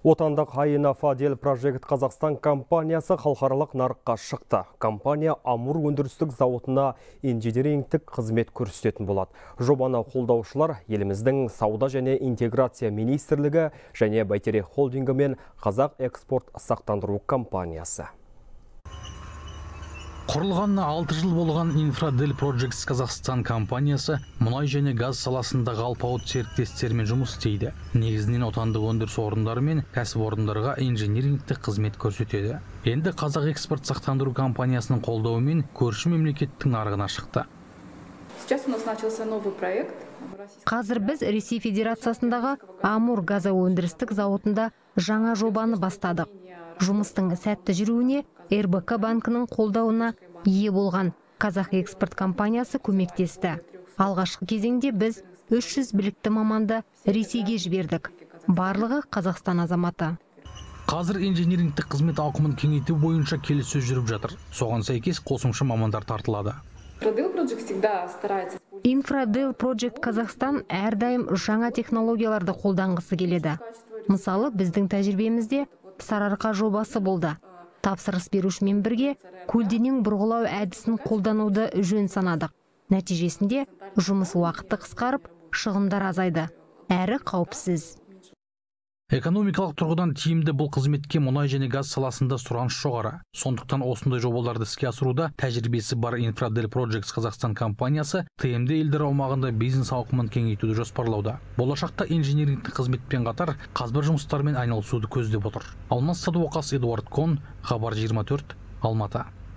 Отандық Айна Фадел Project Қазақстан компаниясы халықаралық нарыққа шықты. Компания Амур өндірістік зауытына инженерингтік қызмет көрсететін болады. Жобаны қолдаушылар еліміздің сауда және интеграция министрлігі және Бәйтерек холдингі мен Қазақ экспорт сақтандыру компаниясы. Құрылғанына 6 жыл болған Infradel Projects Қазақстан компаниясы мұнай және газ саласындағы алпауыт серіктестермен жұмыс істейді. Негізінен отандық өндіріс орындары мен кәсіпорындарға инженерингтік қызмет көрсетеді. Енді Қазақ экспорт сақтандыру компаниясының қолдауымен көрші мемлекеттің нарығына шықты. Қазір біз Ресей Федерациясындағы Амур газоөндірістік зауытында жаңа жобаны бастадық. Жұмыстың сәтті жүруіне РБК банкінің қолдауына ие болған Қазақ экспорт компаниясы көмектесті. Алғашқы кезеңде біз 300 білікті маманды Ресейге жібердік. Барлығы Қазақстан азаматы. Қазір инженерингтік қызмет ауқымын кеңейту бойынша келіссөз жүріп жатыр. Соған сәйкес қосымша мамандар тартылады. Infradel Project Қазақстан әрдайым жаңа технологияларды қолданғысы келеді. Мысалы, біздің тәжірибемізде Сарыарқа жобасы болды. Тапсырыс берушімен бірге көлденең бұрғылау әдісін қолдануды жөн санадық. Нәтижесінде жұмыс уақыты қысқарып, шығындар азайды. Әрі қауіпсіз. Экономикалық тұрғыдан тиімді бұл қызметке мұнай және газ саласында сұраныс жоғары. Сондықтан осындай жобаларды іске асыруда тәжірибесі бар Infradel Projects Қазақстан компаниясы ТМД елдер аумағында бизнес ауқымын кеңейтуді жоспарлауда. Болашақта инженерингтік қызметпен қатар қазба жұмыстарымен айналысуды көздеп отыр. Алмас Садуақас, Эдуард Кон, Хабар 24, Алматы.